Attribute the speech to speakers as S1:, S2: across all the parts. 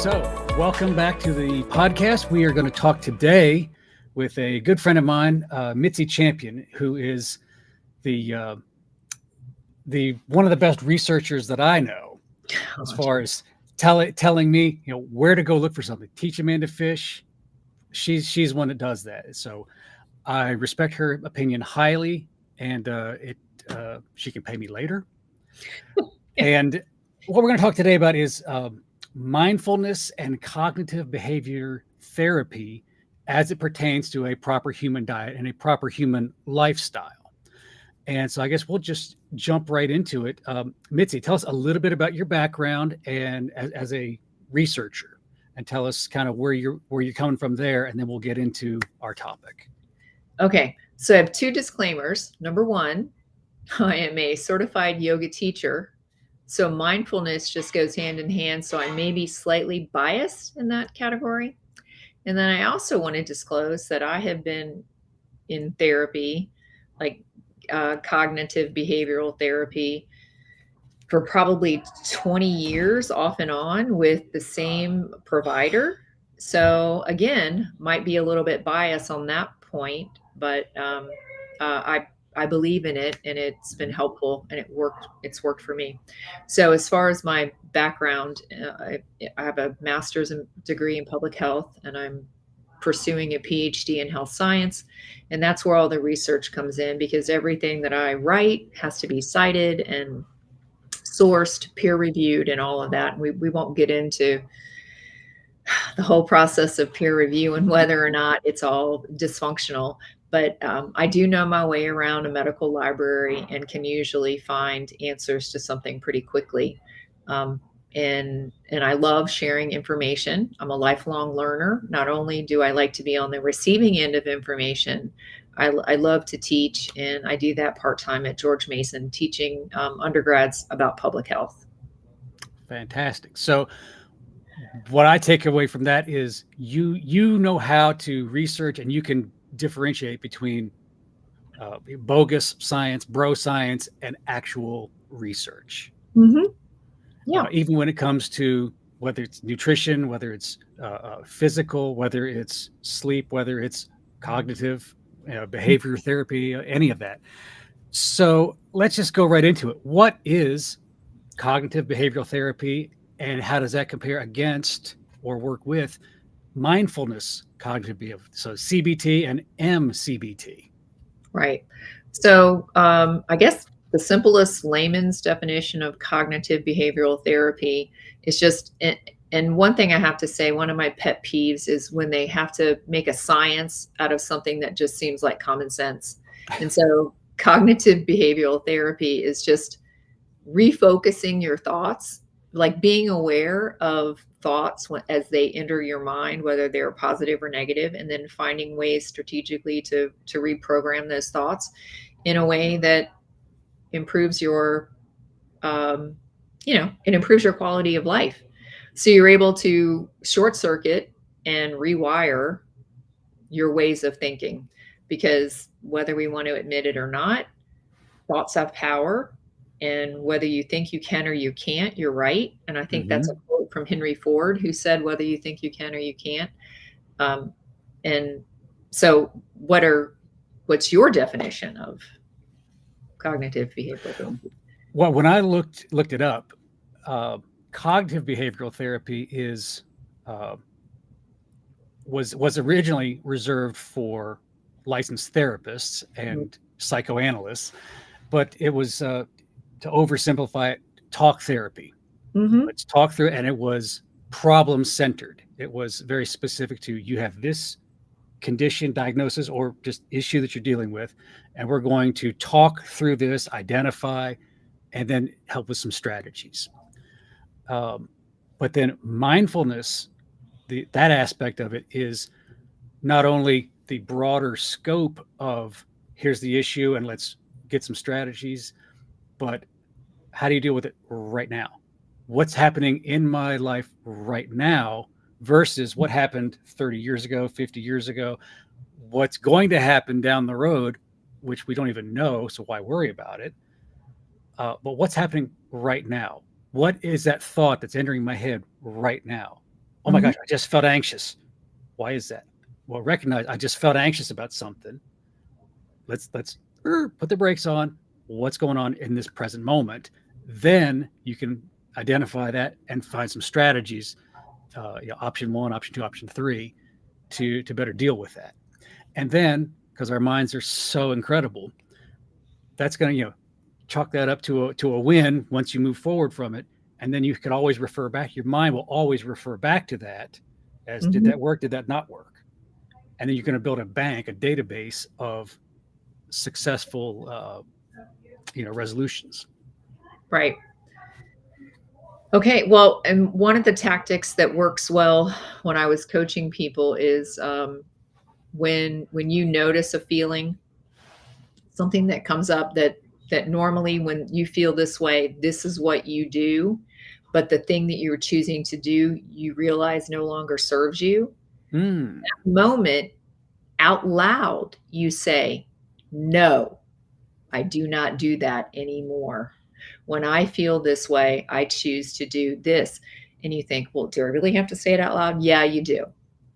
S1: So, welcome back to the podcast. We are going to talk today with a good friend of mine, Mitzi Champion, who is the one of the best researchers that I know, as far as telling me, where to go look for something. Teach a man to fish. She's one that does that. So, I respect her opinion highly, and she can pay me later. And what we're going to talk today about is mindfulness and cognitive behavior therapy as it pertains to a proper human diet and a proper human lifestyle. And so I guess we'll just jump right into it. Mitzi, tell us a little bit about your background and as a researcher, and tell us kind of where you're coming from there, and then we'll get into our topic.
S2: Okay, so I have two disclaimers. Number one, I am a certified yoga teacher. So mindfulness just goes hand in hand. So I may be slightly biased in that category. And then I also want to disclose that I have been in therapy, like cognitive behavioral therapy, for probably 20 years off and on with the same provider. So again, might be a little bit biased on that point, but I believe in it, and it's been helpful, and it's worked for me. So as far as my background, I have a master's degree in public health, and I'm pursuing a PhD in health science. And that's where all the research comes in, because everything that I write has to be cited and sourced, peer reviewed, and all of that. We won't get into the whole process of peer review and whether or not it's all dysfunctional. But I do know my way around a medical library and can usually find answers to something pretty quickly. And I love sharing information. I'm a lifelong learner. Not only do I like to be on the receiving end of information, I love to teach, and I do that part-time at George Mason, teaching undergrads about public health.
S1: Fantastic. So what I take away from that is you know how to research, and you can differentiate between bogus science, bro science, and actual research.
S2: Mm-hmm. Yeah.
S1: Even when it comes to whether it's nutrition, whether it's physical, whether it's sleep, whether it's cognitive behavior therapy, any of that. So let's just go right into it. What is cognitive behavioral therapy, and how does that compare against or work with mindfulness cognitive behavior? So CBT and MCBT.
S2: Right. So I guess the simplest layman's definition of cognitive behavioral therapy is just, and one thing I have to say, one of my pet peeves is when they have to make a science out of something that just seems like common sense. And so cognitive behavioral therapy is just refocusing your thoughts, like being aware of thoughts as they enter your mind, whether they're positive or negative, and then finding ways strategically to reprogram those thoughts in a way that improves your, it improves your quality of life. So you're able to short circuit and rewire your ways of thinking, because whether we want to admit it or not, thoughts have power. And whether you think you can or you can't, you're right. And I think that's a quote from Henry Ford, who said, whether you think you can or you can't. And so what's your definition of cognitive behavioral therapy?
S1: Well, when I looked it up, cognitive behavioral therapy was originally reserved for licensed therapists and psychoanalysts, but it was to oversimplify it, talk therapy. Let's talk through it, and it was problem centered. It was very specific to, you have this condition, diagnosis, or just issue that you're dealing with, and we're going to talk through this, identify, and then help with some strategies. But then mindfulness, that aspect of it is not only the broader scope of, here's the issue and let's get some strategies, but how do you deal with it right now? What's happening in my life right now versus what happened 30 years ago, 50 years ago, what's going to happen down the road, which we don't even know, so why worry about it? But what's happening right now? What is that thought that's entering my head right now? Oh my gosh, I just felt anxious. Why is that? Well, recognize I just felt anxious about something. Let's put the brakes on. What's going on in this present moment? Then you can identify that and find some strategies, option 1, option 2, option 3, to better deal with that. And then, because our minds are so incredible, that's going to chalk that up to a win once you move forward from it. And then you can always refer back. Your mind will always refer back to that as did that work? Did that not work? And then you're going to build a bank, a database of successful, resolutions.
S2: Right. Okay. Well, and one of the tactics that works well when I was coaching people is when you notice a feeling, something that comes up that normally when you feel this way, this is what you do, but the thing that you're choosing to do, you realize no longer serves you. That moment, out loud, you say, no, I do not do that anymore. When I feel this way, I choose to do this. And you think, well, do I really have to say it out loud? Yeah, you do.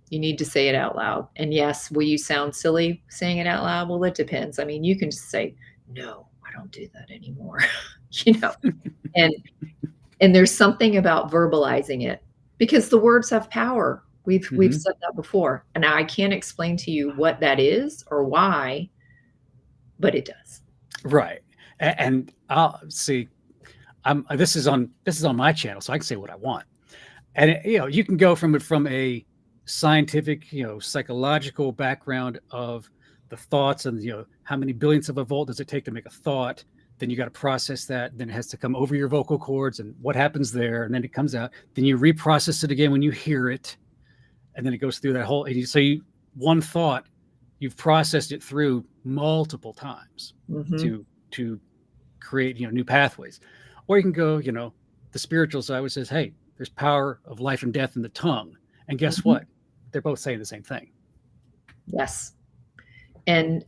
S2: You need to say it out loud. And yes, will you sound silly saying it out loud? Well, it depends. I mean, you can just say, no, I don't do that anymore. And there's something about verbalizing it because the words have power. We've said that before. And now I can't explain to you what that is or why, but it does.
S1: Right. And I'll see, this is on my channel, so I can say what I want. And you can go from a scientific, psychological background of the thoughts and how many billionths of a volt does it take to make a thought. Then you got to process that. Then it has to come over your vocal cords and what happens there. And then it comes out. Then you reprocess it again when you hear it. And then it goes through that whole, one thought, you've processed it through multiple times to create, new pathways. Or you can go, the spiritual side, which says, hey, there's power of life and death in the tongue. And guess what? They're both saying the same thing.
S2: Yes. And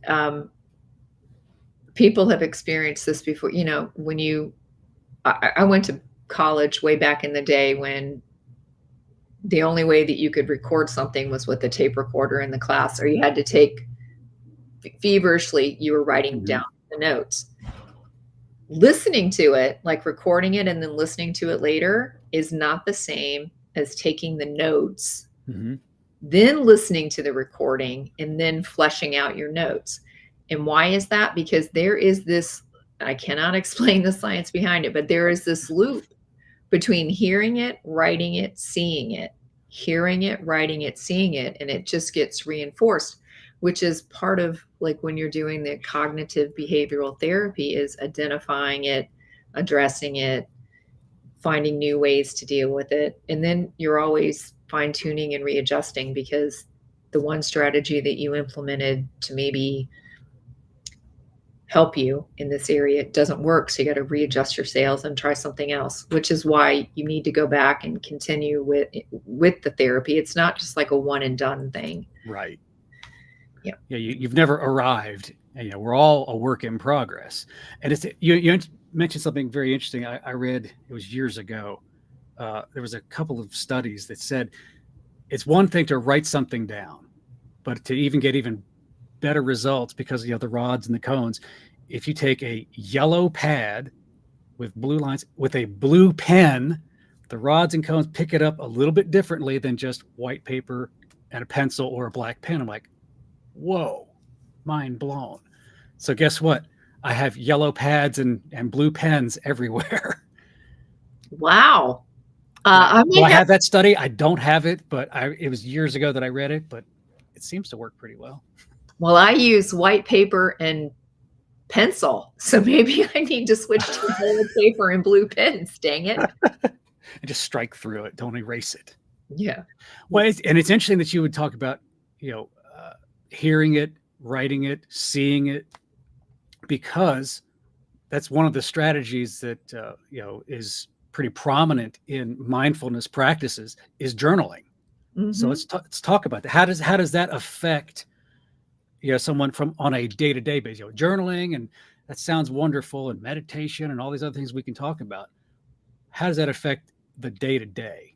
S2: people have experienced this before. When I went to college way back in the day when the only way that you could record something was with a tape recorder in the class, or you had to take feverishly, you were writing down the notes. Listening to it, like recording it and then listening to it later, is not the same as taking the notes, then listening to the recording, and then fleshing out your notes. And why is that? Because there is this, I cannot explain the science behind it, but there is this loop between hearing it, writing it, seeing it, hearing it, writing it, seeing it, and it just gets reinforced, which is part of like when you're doing the cognitive behavioral therapy is identifying it, addressing it, finding new ways to deal with it. And then you're always fine tuning and readjusting because the one strategy that you implemented to maybe help you in this area doesn't work. So you got to readjust your sails and try something else, which is why you need to go back and continue with the therapy. It's not just like a one and done thing.
S1: Right.
S2: Yeah.
S1: Yeah. You've never arrived. And, we're all a work in progress. And it's, you mentioned something very interesting. I read, it was years ago. There was a couple of studies that said it's one thing to write something down, but to get even better results because the rods and the cones, if you take a yellow pad with blue lines with a blue pen, the rods and cones pick it up a little bit differently than just white paper and a pencil or a black pen. I'm like, whoa, mind blown. So guess what? I have yellow pads and blue pens everywhere.
S2: Wow.
S1: I have that study. I don't have it, but it was years ago that I read it, but it seems to work pretty well.
S2: Well, I use white paper and pencil, so maybe I need to switch to white paper and blue pens. Dang it!
S1: And just strike through it. Don't erase it.
S2: Yeah.
S1: Well, it's interesting that you would talk about, hearing it, writing it, seeing it, because that's one of the strategies that is pretty prominent in mindfulness practices is journaling. So let's talk about that. How does that affect someone on a day-to-day basis? Journaling, and that sounds wonderful, and meditation and all these other things we can talk about. How does that affect the day-to-day?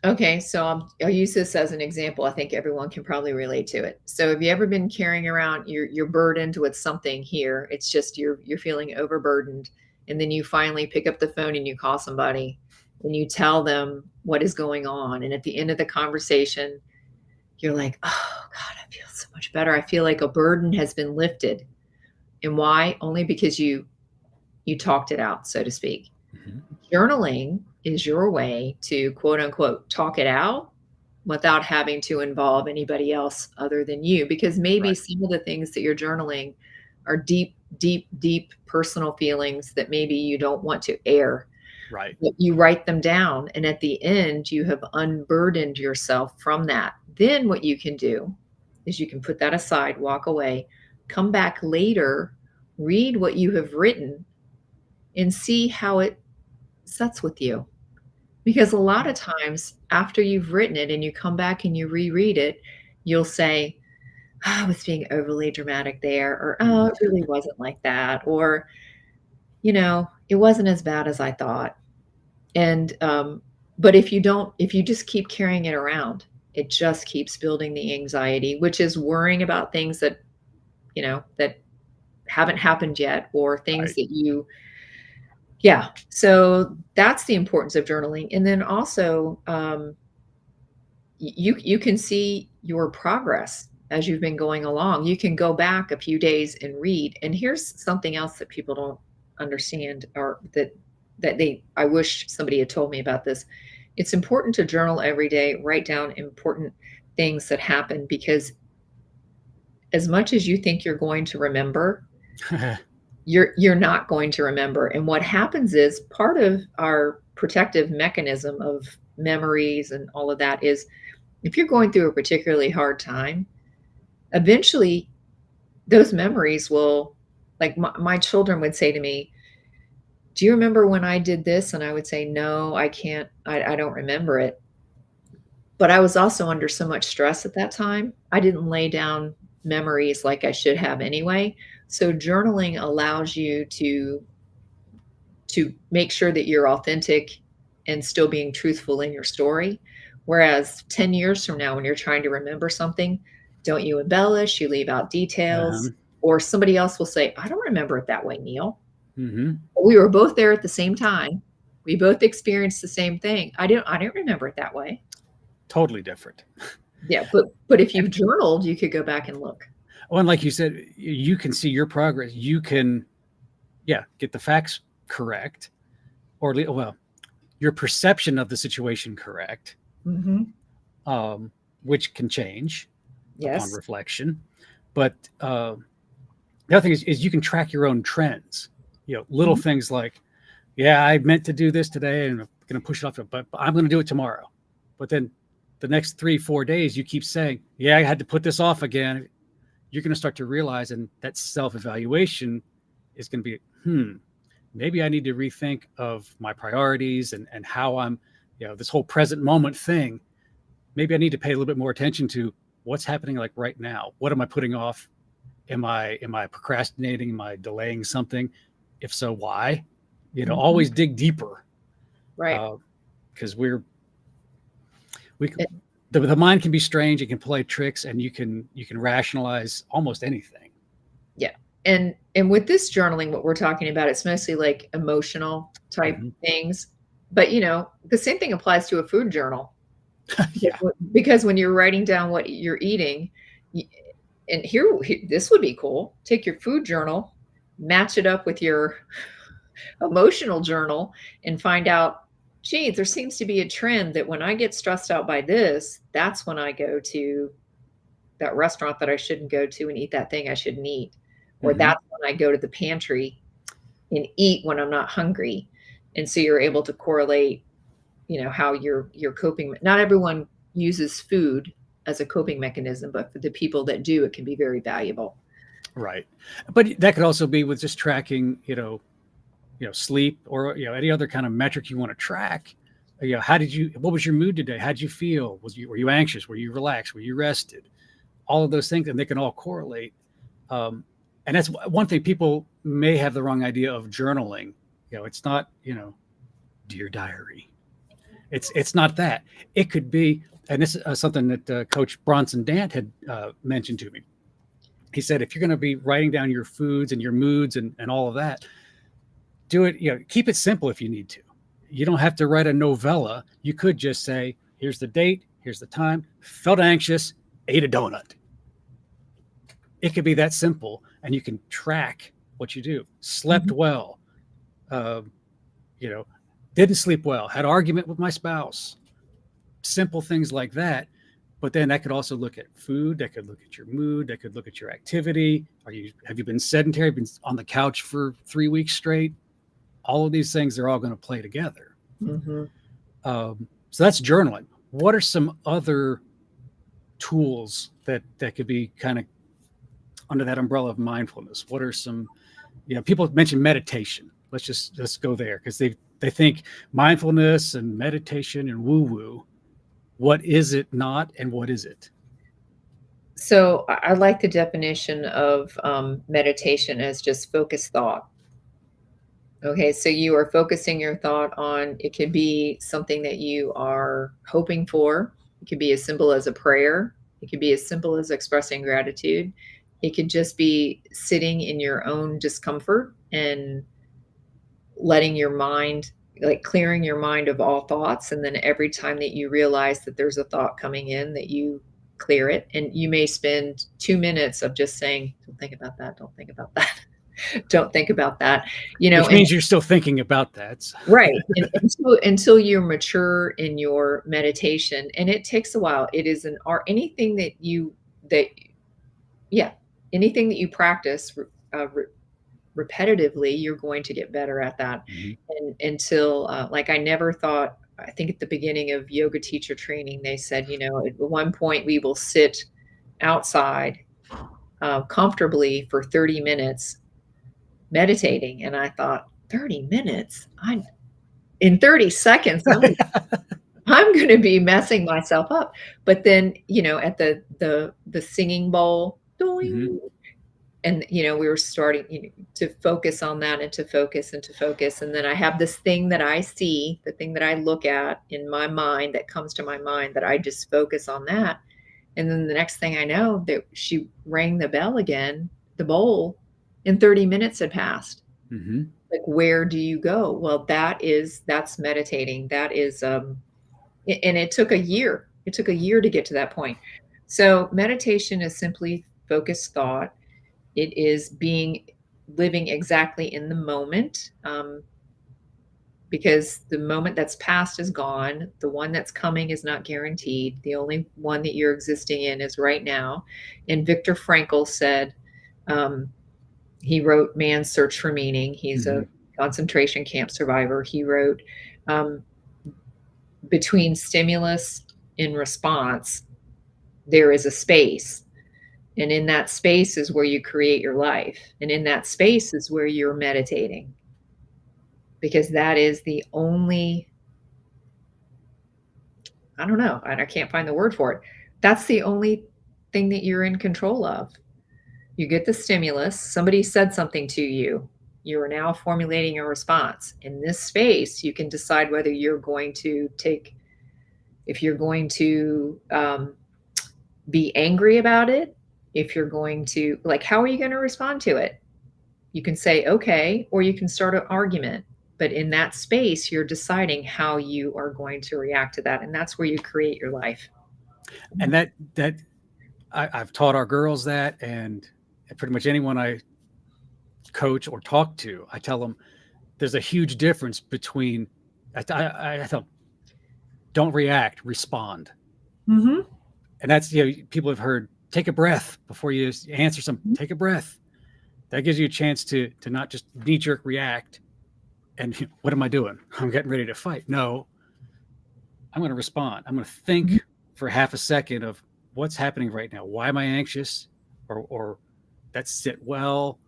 S2: Okay, so I'll use this as an example. I think everyone can probably relate to it. So have you ever been carrying around you're burdened with something here? It's just you're feeling overburdened, and then you finally pick up the phone and you call somebody and you tell them what is going on. And at the end of the conversation, you're like, "Oh God, I feel so much better. I feel like a burden has been lifted." And why? Only because you talked it out, so to speak.
S1: Mhm.
S2: Journaling is your way to quote unquote talk it out without having to involve anybody else other than you. Because maybe
S1: Right.
S2: some of the things that you're journaling are deep, deep, deep personal feelings that maybe you don't want to air,
S1: Right.
S2: but you write them down. And at the end, you have unburdened yourself from that. Then what you can do is you can put that aside, walk away, come back later, read what you have written, and see how it sets with you. Because a lot of times after you've written it and you come back and you reread it, you'll say, "Oh, I was being overly dramatic there," or, "Oh,
S1: Mhm.
S2: it really wasn't like that," or, "It wasn't as bad as I thought." And, but if you just keep carrying it around, it just keeps building the anxiety, which is worrying about things that haven't happened yet or things
S1: Right.
S2: that yeah. So that's the importance of journaling. And then also, you can see your progress as you've been going along. You can go back a few days and read. And here's something else that people don't understand, or that they I wish somebody had told me about this. It's important to journal every day, write down important things that happen, because as much as you think you're going to remember, you're not going to remember. And what happens is part of our protective mechanism of memories and all of that is if you're going through a particularly hard time, eventually those memories will, like my children would say to me, "Do you remember when I did this?" And I would say, "No, I can't. I don't remember it." But I was also under so much stress at that time. I didn't lay down memories like I should have anyway. So journaling allows you to make sure that you're authentic and still being truthful in your story. Whereas 10 years from now, when you're trying to remember something, don't you embellish, you leave out details,
S1: Um,
S2: or somebody else will say, "I don't remember it that way, Neil.
S1: mhm.
S2: We were both there at the same time. We both experienced the same thing. I didn't remember it that way."
S1: Totally different.
S2: Yeah, but if you've journaled, you could go back and look.
S1: Well, and like you said, you can see your progress. You can, yeah, get the facts correct, or well, your perception of the situation correct,
S2: Mhm.
S1: um, which can change upon
S2: Yes.
S1: reflection. But the other thing is you can track your own trends. Little
S2: Mhm.
S1: things like, yeah, I meant to do this today and I'm going to push it off, but I'm going to do it tomorrow. But then the next 3, 4 days, you keep saying, yeah, I had to put this off again. You're going to start to realize, and that self-evaluation is going to be, maybe I need to rethink of my priorities and how I'm, this whole present moment thing. Maybe I need to pay a little bit more attention to what's happening like right now. What am I putting off? Am I procrastinating? Am I delaying something? If so, why?
S2: Mhm.
S1: Always dig deeper,
S2: Right.
S1: because we the mind can be strange. It can play tricks, and you can rationalize almost anything.
S2: Yeah. And with this journaling, what we're talking about, it's mostly like emotional type
S1: Hmm.
S2: things. But the same thing applies to a food journal.
S1: Yeah.
S2: Because when you're writing down what you're eating, y- and this would be cool. Take your food journal, match it up with your emotional journal, and find out, gee, there seems to be a trend that when I get stressed out by this, that's when I go to that restaurant that I shouldn't go to and eat that thing I shouldn't eat. Or
S1: Hmm.
S2: that's when I go to the pantry and eat when I'm not hungry. And so you're able to correlate, how you're coping. Not everyone uses food as a coping mechanism, but for the people that do, it can be very valuable.
S1: Right. But that could also be with just tracking, sleep, or any other kind of metric you want to track. What was your mood today? How did you feel? Were you anxious? Were you relaxed? Were you rested? All of those things, and they can all correlate. Um, and that's one thing people may have the wrong idea of journaling. It's not, dear diary. It's not that. It could be, and this is something that Coach Bronson Dant had mentioned to me. He said, if you're going to be writing down your foods and your moods and all of that, do it, keep it simple if you need to. You don't have to write a novella. You could just say, here's the date, here's the time, felt anxious, ate a donut. It could be that simple, and you can track what you do. Slept well, didn't sleep well, had argument with my spouse, simple things like that. But then that could also look at food, that could look at your mood, that could look at your activity. Have you been sedentary, been on the couch for 3 weeks straight? All of these things, they're all going to play together. So that's journaling. What are some other tools that could be kind of under that umbrella of mindfulness? What are some, people mention meditation. Let's go there, because they think mindfulness and meditation and woo-woo. What is it not, and what is it?
S2: So I like the definition of meditation as just focused thought. Okay, so you are focusing your thought on, it could be something that you are hoping for. It could be as simple as a prayer. It could be as simple as expressing gratitude. It could just be sitting in your own discomfort and letting your mind, like clearing your mind of all thoughts. And then every time that you realize that there's a thought coming in, that you clear it. And you may spend 2 minutes of just saying, don't think about that. Don't think about that. Don't think about that.
S1: Which means you're still thinking about that.
S2: Right. And until you're mature in your meditation, and it takes a while. It is an art. Anything that you practice repetitively, you're going to get better at that. And until like, I never thought, I think at the beginning of yoga teacher training, they said, at one point we will sit outside comfortably for 30 minutes meditating. And I thought, 30 minutes? In 30 seconds, I'm going to be messing myself up. But then, at the singing bowl, and, we were starting to focus on that, and to focus and to focus. And then I have this thing that I see, the thing that I look at in my mind, that comes to my mind, that I just focus on that. And then the next thing I know, that she rang the bell again, the bowl, and 30 minutes had passed. Like, where do you go? Well, that's meditating. That is, and it took a year. It took a year to get to that point. So meditation is simply focused thought. It is living exactly in the moment, because the moment that's past is gone. The one that's coming is not guaranteed. The only one that you're existing in is right now. And Viktor Frankl said, he wrote Man's Search for Meaning. He's a concentration camp survivor. He wrote, between stimulus and response, there is a space. And in that space is where you create your life. And in that space is where you're meditating. Because that is the only, I don't know, I can't find the word for it. That's the only thing that you're in control of. You get the stimulus, somebody said something to you, you are now formulating a response. In this space, you can decide whether you're going to if you're going to be angry about it, if you're going to, like, how are you going to respond to it? You can say, okay, or you can start an argument. But in that space, you're deciding how you are going to react to that. And that's where you create your life.
S1: And that I've taught our girls that, and pretty much anyone I coach or talk to, I tell them there's a huge difference between, I tell them, don't react, respond. And that's, people have heard, take a breath before you answer something. Take a breath. That gives you a chance to not just knee-jerk react. And what am I doing? I'm getting ready to fight. No, I'm going to respond. I'm going to think for half a second of what's happening right now. Why am I anxious? Or that sit well,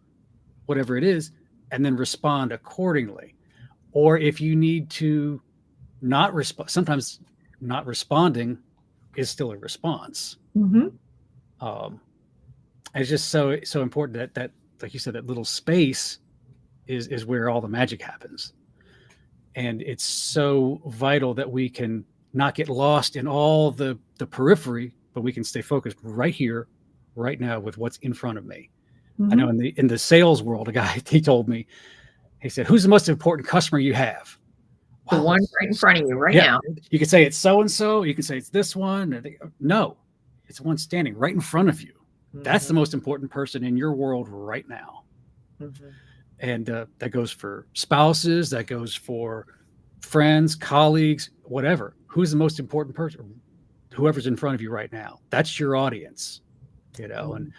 S1: whatever it is, and then respond accordingly. Or if you need to not respond, sometimes not responding is still a response. It's just so important that, like you said, that little space is where all the magic happens. And it's so vital that we can not get lost in all the periphery, but we can stay focused right here, right now with what's in front of me. I know in the sales world, a guy, he told me, he said, who's the most important customer you have?
S2: The one right in front of you right now.
S1: You could say it's so-and-so. You can say it's this one. No, it's the one standing right in front of you. That's the most important person in your world right now. And that goes for spouses, that goes for friends, colleagues, whatever. Who's the most important person? Whoever's in front of you right now. That's your audience, and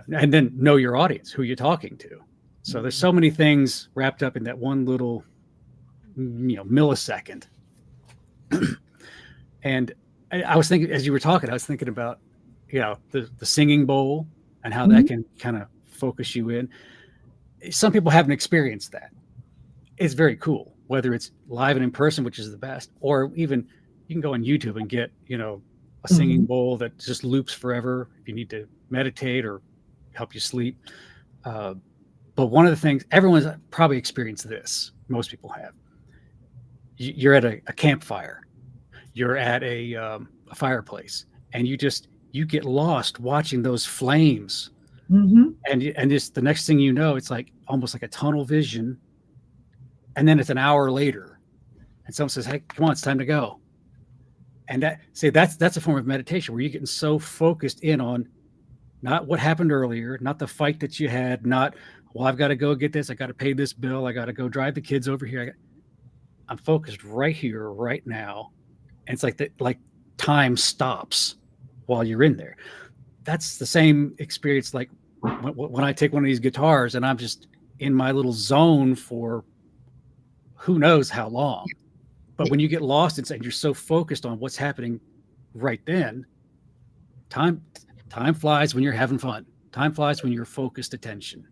S1: then know your audience, who you're talking to. So there's so many things wrapped up in that one little, millisecond. And I was thinking, as you were talking, I was thinking about, the singing bowl and how that can kind of focus you in. Some people haven't experienced that. It's very cool, whether it's live and in person, which is the best, or even you can go on YouTube and get, a singing bowl that just loops forever if you need to meditate or help you sleep. But one of the things, everyone's probably experienced this. Most people have. You're at a campfire. You're at a fireplace, and you get lost watching those flames. And just the next thing you know, it's like almost like a tunnel vision. And then it's an hour later, and someone says, "Hey, come on, it's time to go." And that's a form of meditation where you're getting so focused in on not what happened earlier, not the fight that you had, not, well, I've got to go get this, I got to pay this bill, I got to go drive the kids over here. I'm focused right here, right now. And it's like time stops while you're in there. That's the same experience like when I take one of these guitars and I'm just in my little zone for who knows how long. But when you get lost inside, you're so focused on what's happening right then. Time flies when you're having fun. Time flies when you're focused attention.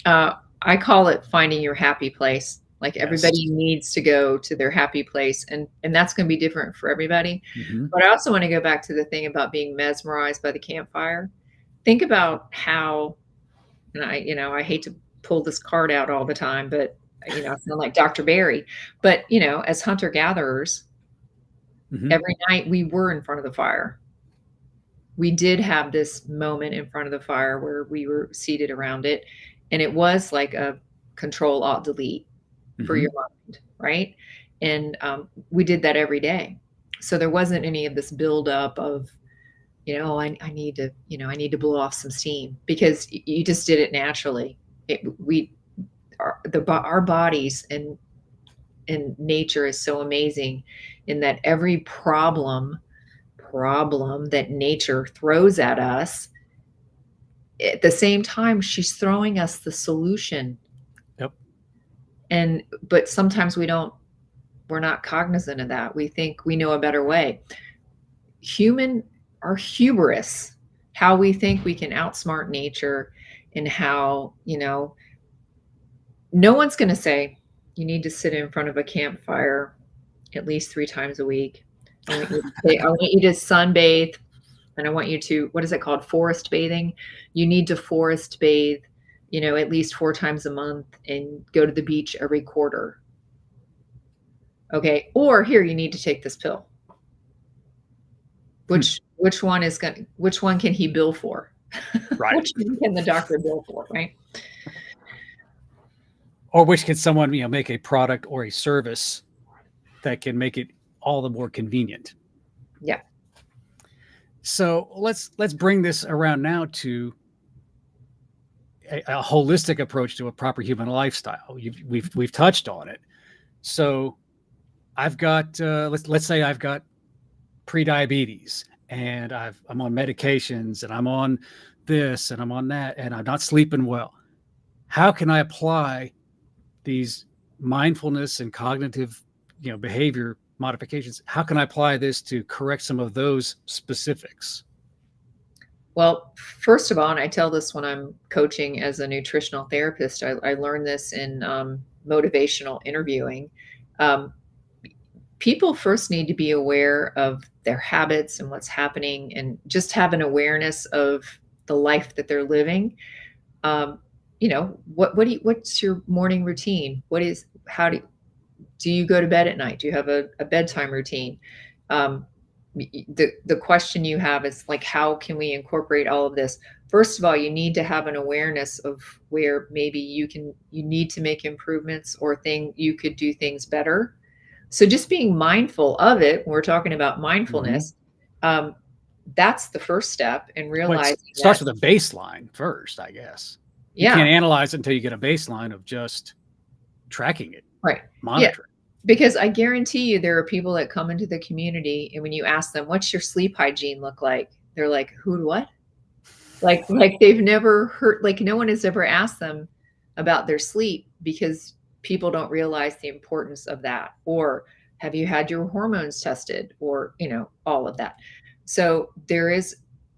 S2: I call it finding your happy place. Like everybody needs to go to their happy place, and that's going to be different for everybody. But I also want to go back to the thing about being mesmerized by the campfire. Think about how, and I hate to pull this card out all the time, but I sound like Dr. Barry. But as hunter-gatherers, every night we were in front of the fire. We did have this moment in front of the fire where we were seated around it, and it was like a Control-Alt-Delete for your mind, right? And we did that every day. So there wasn't any of this buildup of, I need to blow off some steam, because you just did it naturally. Our bodies and nature is so amazing in that every problem that nature throws at us, at the same time, she's throwing us the solution. But sometimes we're not cognizant of that. We think we know a better way. Our hubris, how we think we can outsmart nature, and how, no one's going to say, you need to sit in front of a campfire at least 3 times a week. I want you to sunbathe, and I want you to, what is it called? Forest bathing. You need to forest bathe, at least 4 times a month, and go to the beach every quarter. Okay. Or here, you need to take this pill. Which one can he bill for?
S1: Right.
S2: Which one can the doctor bill for? Right.
S1: Or which can someone, make a product or a service that can make it all the more convenient.
S2: Yeah.
S1: So let's bring this around now to a holistic approach to a proper human lifestyle. We've touched on it. So I've got let's say I've got prediabetes, and I'm on medications, and I'm on this and I'm on that, and I'm not sleeping well. How can I apply these mindfulness and cognitive, behavior modifications? How can I apply this to correct some of those specifics?
S2: Well, first of all, and I tell this when I'm coaching as a nutritional therapist, I learned this in motivational interviewing. People first need to be aware of their habits and what's happening, and just have an awareness of the life that they're living. What's your morning routine? Do you go to bed at night? Do you have a bedtime routine? Um, the question you have is like, how can we incorporate all of this? First of all, you need to have an awareness of where maybe you need to make improvements, or you could do things better. So just being mindful of it, when we're talking about mindfulness, um, that's the first step, and
S1: Well, it
S2: realizing
S1: starts
S2: that,
S1: with a baseline first, I guess. You
S2: yeah,
S1: can't analyze it until you get a baseline of just tracking it,
S2: right. Yeah.
S1: monitoring.
S2: Because I guarantee you there are people that come into the community, and when you ask them, "What's your sleep hygiene look like?" They're like, "Who, what?" Like they've never heard, like no one has ever asked them about their sleep, because people don't realize the importance of that. Or have you had your hormones tested, or, all of that. So there is,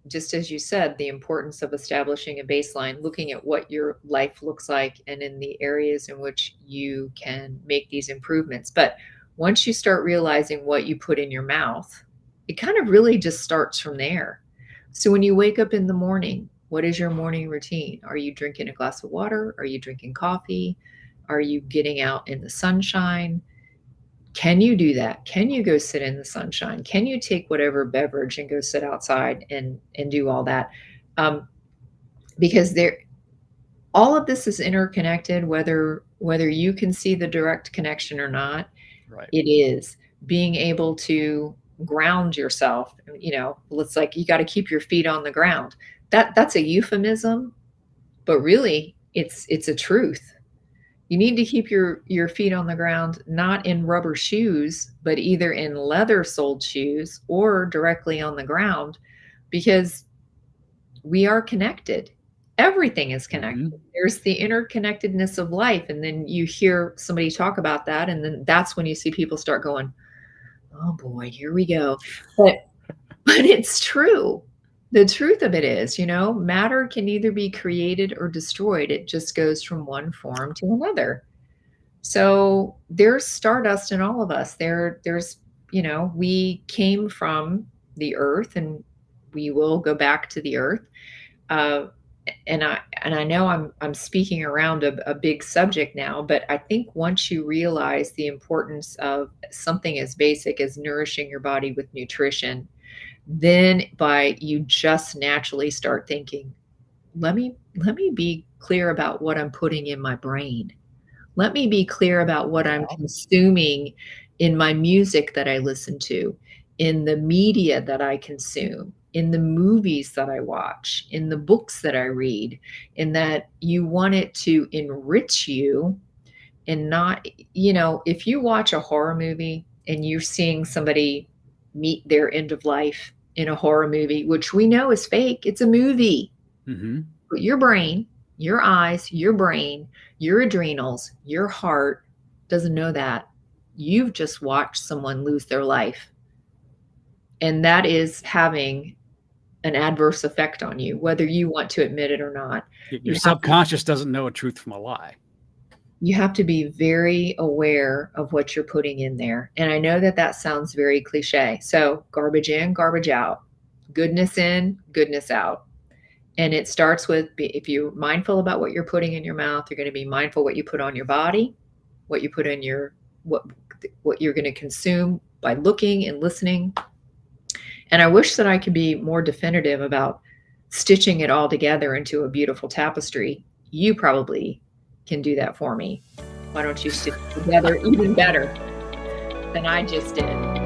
S2: just as you said, the importance of establishing a baseline, looking at what your life looks like and in the areas in which you can make these improvements. But once you start realizing what you put in your mouth, it kind of really just starts from there. So when you wake up in the morning, what is your morning routine? Are you drinking a glass of water? Are you drinking coffee? Are you getting out in the sunshine? Can you do that? Can you go sit in the sunshine? Can you take whatever beverage and go sit outside and do all that? Um, because all of this is interconnected, whether you can see the direct connection or not.
S1: Right.
S2: It is being able to ground yourself. It's like you got to keep your feet on the ground. That's a euphemism, but really it's a truth. You need to keep your feet on the ground, not in rubber shoes, but either in leather-soled shoes or directly on the ground, because we are connected. Everything is connected. There's the interconnectedness of life, and then you hear somebody talk about that, and then that's when you see people start going, "Oh boy, here we go." But it's true. The truth of it is, matter can either be created or destroyed. It just goes from one form to another. So there's stardust in all of us. We came from the earth, and we will go back to the earth. Uh, and I know I'm speaking around a big subject now, but I think once you realize the importance of something as basic as nourishing your body with nutrition, then you just naturally start thinking, let me be clear about what I'm putting in my brain. Let me be clear about what I'm consuming in my music that I listen to, in the media that I consume, in the movies that I watch, in the books that I read, in that you want it to enrich you, and not, if you watch a horror movie and you're seeing somebody meet their end of life in a horror movie, which we know is fake, it's a movie. But your brain, your eyes, your brain, your adrenals, your heart doesn't know that. You've just watched someone lose their life. And that is having an adverse effect on you, whether you want to admit it or not.
S1: Your subconscious doesn't know a truth from a lie.
S2: You have to be very aware of what you're putting in there. And I know that sounds very cliche. So garbage in, garbage out, goodness in, goodness out. And it starts with, if you're mindful about what you're putting in your mouth, you're going to be mindful what you put on your body, what you put in what you're going to consume by looking and listening. And I wish that I could be more definitive about stitching it all together into a beautiful tapestry. You probably can do that for me. Why don't you stitch it together even better than I just did?